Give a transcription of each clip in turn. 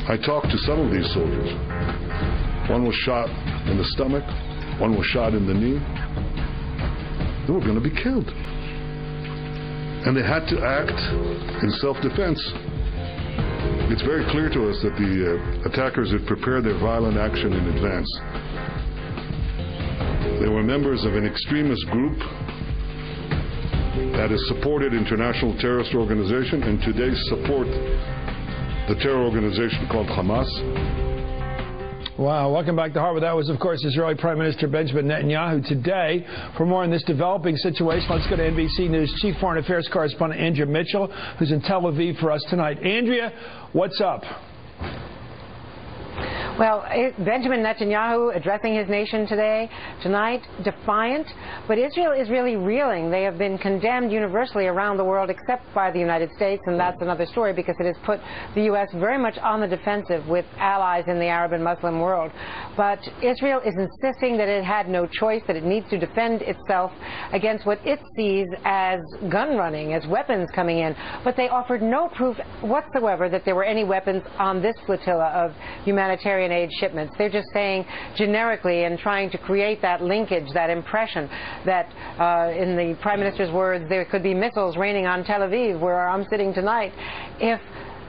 I talked to some of these soldiers. One was shot in the stomach, one was shot in the knee. They were going to be killed. And they had to act in self-defense. It's very clear to us that the attackers had prepared their violent action in advance. They were members of an extremist group that has supported international terrorist organization and today support the terror organization called Hamas. Wow. Welcome back to Harvard. That was, of course, Israeli Prime Minister Benjamin Netanyahu today. For more on this developing situation, let's go to NBC News Chief Foreign Affairs Correspondent Andrea Mitchell, who's in Tel Aviv for us tonight. Andrea, what's up? Well, Benjamin Netanyahu addressing his nation tonight, defiant, but Israel is really reeling. They have been condemned universally around the world except by the United States, and that's another story because it has put the U.S. very much on the defensive with allies in the Arab and Muslim world. But Israel is insisting that it had no choice, that it needs to defend itself against what it sees as gun running, as weapons coming in. But they offered no proof whatsoever that there were any weapons on this flotilla of humanitarian aid shipments. They're just saying generically and trying to create that linkage, that impression that, in the Prime Minister's words, there could be missiles raining on Tel Aviv, where I'm sitting tonight, if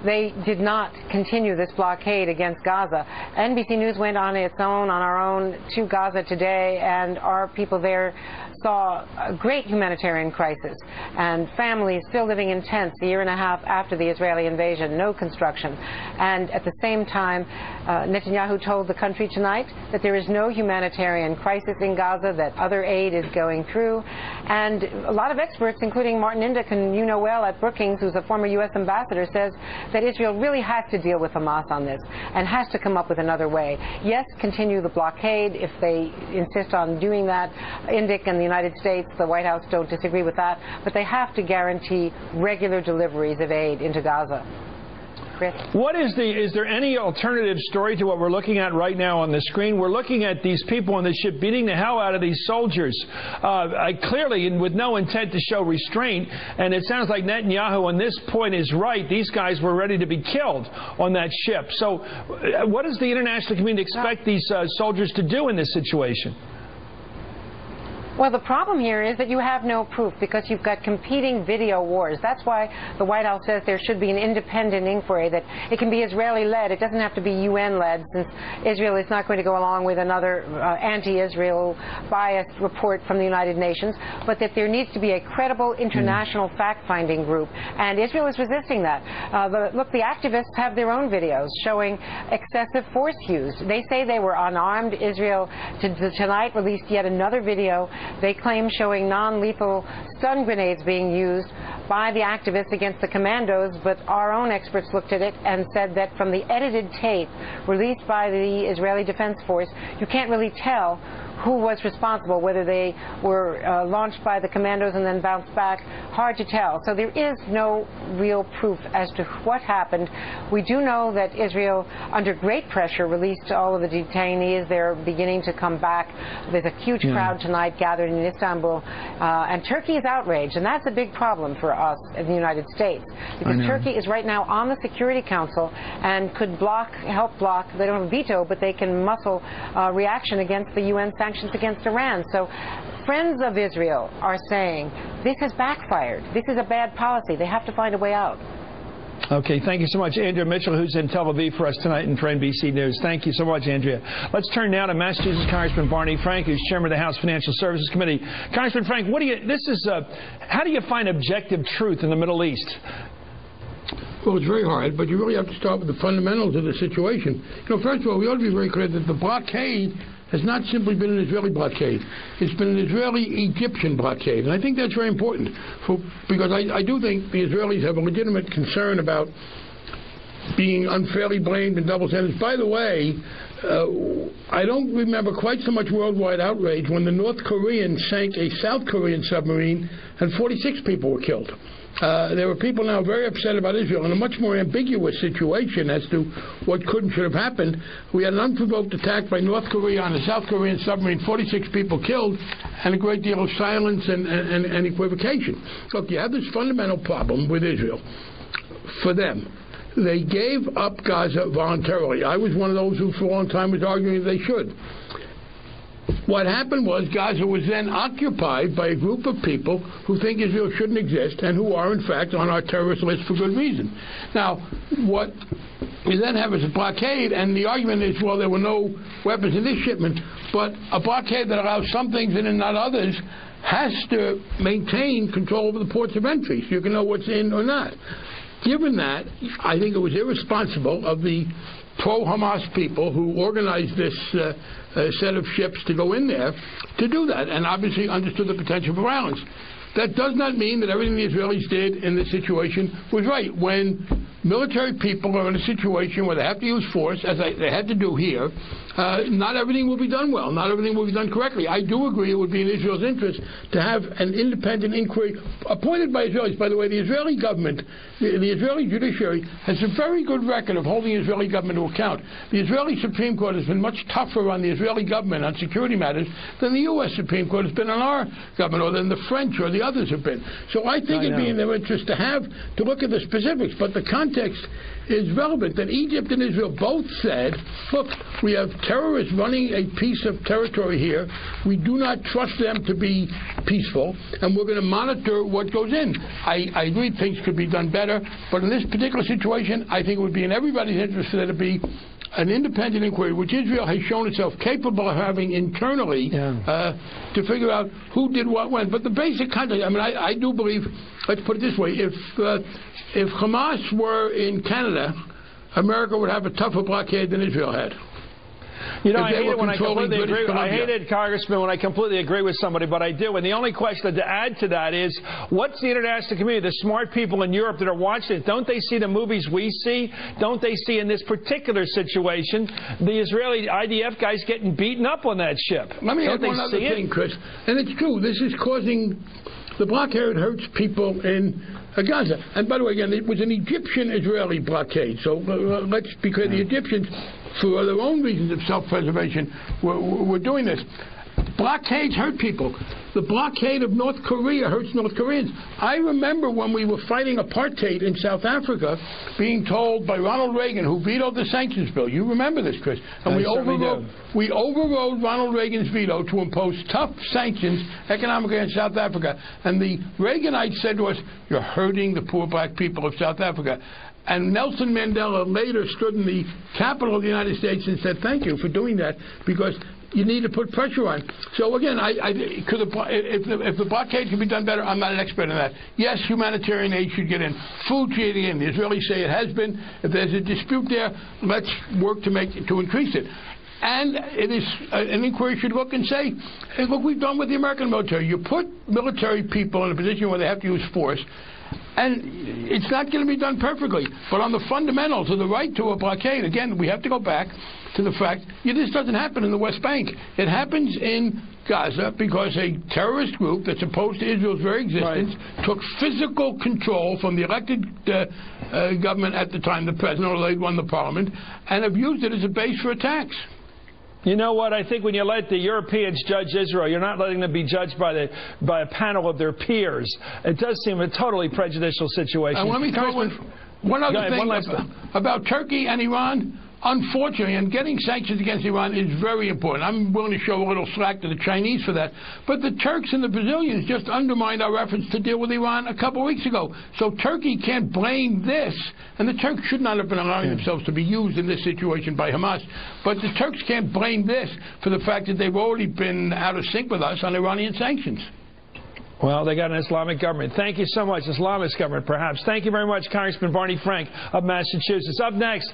they did not continue this blockade against Gaza. NBC News went on its own, on our own, to Gaza today, and our people there saw a great humanitarian crisis and families still living in tents a year and a half after the Israeli invasion, no construction. And at the same time, Netanyahu told the country tonight that there is no humanitarian crisis in Gaza, that other aid is going through. And a lot of experts, including Martin Indyk, and you know well at Brookings, who's a former U.S. ambassador, says that Israel really has to deal with Hamas on this and has to come up with another way. Yes, continue the blockade if they insist on doing that. Indyk and the United States, the White House, don't disagree with that, but they have to guarantee regular deliveries of aid into Gaza. Chris? Is there any alternative story to what we're looking at right now on the screen? We're looking at these people on the ship beating the hell out of these soldiers, clearly and with no intent to show restraint. And it sounds like Netanyahu on this point is right. These guys were ready to be killed on that ship. So what does the international community expect these soldiers to do in this situation? Well, the problem here is that you have no proof because you've got competing video wars. That's why the White House says there should be an independent inquiry, that it can be Israeli-led. It doesn't have to be UN-led, since Israel is not going to go along with another anti-Israel biased report from the United Nations, but that there needs to be a credible international fact-finding group. And Israel is resisting that. Look, the activists have their own videos showing excessive force used. They say they were unarmed. Israel tonight released yet another video they claim showing non-lethal stun grenades being used by the activists against the commandos, but our own experts looked at it and said that from the edited tape released by the Israeli Defense Force, you can't really tell who was responsible, whether they were launched by the commandos and then bounced back. Hard to tell. So there is no real proof as to what happened. We do know that Israel, under great pressure, released all of the detainees. They're beginning to come back. There's a huge crowd tonight gathered in Istanbul. And Turkey is outraged, and that's a big problem for us in the United States, because Turkey is right now on the Security Council and could help block, they don't have a veto, but they can muscle reaction against the UN sanctions against Iran. So friends of Israel are saying this has backfired. This is a bad policy. They have to find a way out. Okay, thank you so much, Andrea Mitchell, who's in Tel Aviv for us tonight and for NBC News. Thank you so much, Andrea. Let's turn now to Massachusetts Congressman Barney Frank, who's chairman of the House Financial Services Committee. Congressman Frank, how do you find objective truth in the Middle East? Well, it's very hard, but you really have to start with the fundamentals of the situation. You know, first of all, we ought to be very clear that the blockade has not simply been an Israeli blockade. It's been an Israeli-Egyptian blockade. And I think that's very important, because I do think the Israelis have a legitimate concern about being unfairly blamed and double standards. By the way, I don't remember quite so much worldwide outrage when the North Koreans sank a South Korean submarine and 46 people were killed. There are people now very upset about Israel in a much more ambiguous situation as to what could and should have happened. We had an unprovoked attack by North Korea on a South Korean submarine, 46 people killed, and a great deal of silence and equivocation. Look, you have this fundamental problem with Israel. For them, They gave up Gaza voluntarily. I was one of those who for a long time was arguing they should. What happened was Gaza was then occupied by a group of people who think Israel shouldn't exist and who are, in fact, on our terrorist list for good reason. Now, what we then have is a blockade, and the argument is, well, there were no weapons in this shipment, but a blockade that allows some things in and not others has to maintain control over the ports of entry so you can know what's in or not. Given that, I think it was irresponsible of the pro-Hamas people who organized this set of ships to go in there to do that, and obviously understood the potential for violence. That does not mean that everything the Israelis did in this situation was right. When military people are in a situation where they have to use force, as they had to do here, not everything will be done well. Not everything will be done correctly. I do agree it would be in Israel's interest to have an independent inquiry appointed by Israelis. By the way, the Israeli government, the Israeli judiciary, has a very good record of holding the Israeli government to account. The Israeli Supreme Court has been much tougher on the Israeli government on security matters than the U.S. Supreme Court has been on our government, or than the French or the others have been. So I think it'd be in their interest to look at the specifics, but the context is relevant, that Egypt and Israel both said, look, we have terrorists running a piece of territory here. We do not trust them to be peaceful, and we're going to monitor what goes in. I agree things could be done better, but in this particular situation, I think it would be in everybody's interest that it be an independent inquiry, which Israel has shown itself capable of having internally to figure out who did what when. But the basic context, I mean, I do believe, let's put it this way, if Hamas were in Canada, America would have a tougher blockade than Israel had. You know, I hate it when I completely agree. I hate it, Congressman, when I completely agree with somebody, but I do. And the only question to add to that is, what's the international community, the smart people in Europe that are watching it? Don't they see the movies we see? Don't they see in this particular situation the Israeli IDF guys getting beaten up on that ship? Let me add one other thing, Chris. And it's true. This is causing the blockade hurts people in Gaza. And by the way, again, it was an Egyptian-Israeli blockade. So let's be clear, the Egyptians, for their own reasons of self-preservation, were doing this. Blockades hurt people. The blockade of North Korea hurts North Koreans. I remember when we were fighting apartheid in South Africa, being told by Ronald Reagan, who vetoed the sanctions bill. You remember this, Chris. And we overrode Ronald Reagan's veto to impose tough sanctions economically in South Africa. And the Reaganites said to us, you're hurting the poor black people of South Africa. And Nelson Mandela later stood in the capital of the United States and said, thank you for doing that, because you need to put pressure on. So again, if the blockade can be done better, I'm not an expert in that. Yes, humanitarian aid should get in. Food should get in. The Israelis say it has been. If there's a dispute there, let's work to increase it. And it is an inquiry should look and say, hey, look, we've done with the American military. You put military people in a position where they have to use force, and it's not going to be done perfectly. But on the fundamentals of the right to a blockade, again, we have to go back to the fact this doesn't happen in the West Bank. It happens in Gaza because a terrorist group that's opposed to Israel's very existence took physical control from the elected government at the time, the president, or they'd won the parliament, and have used it as a base for attacks. You know what? I think when you let the Europeans judge Israel, you're not letting them be judged by a panel of their peers. It does seem a totally prejudicial situation. And let me throw in one other thing about Turkey and Iran. Unfortunately, and getting sanctions against Iran is very important. I'm willing to show a little slack to the Chinese for that. But the Turks and the Brazilians just undermined our efforts to deal with Iran a couple of weeks ago. So Turkey can't blame this, and the Turks should not have been allowing themselves to be used in this situation by Hamas. But the Turks can't blame this for the fact that they've already been out of sync with us on Iranian sanctions. Well, they got an Islamic government. Thank you so much. Islamist government, perhaps. Thank you very much, Congressman Barney Frank of Massachusetts. Up next,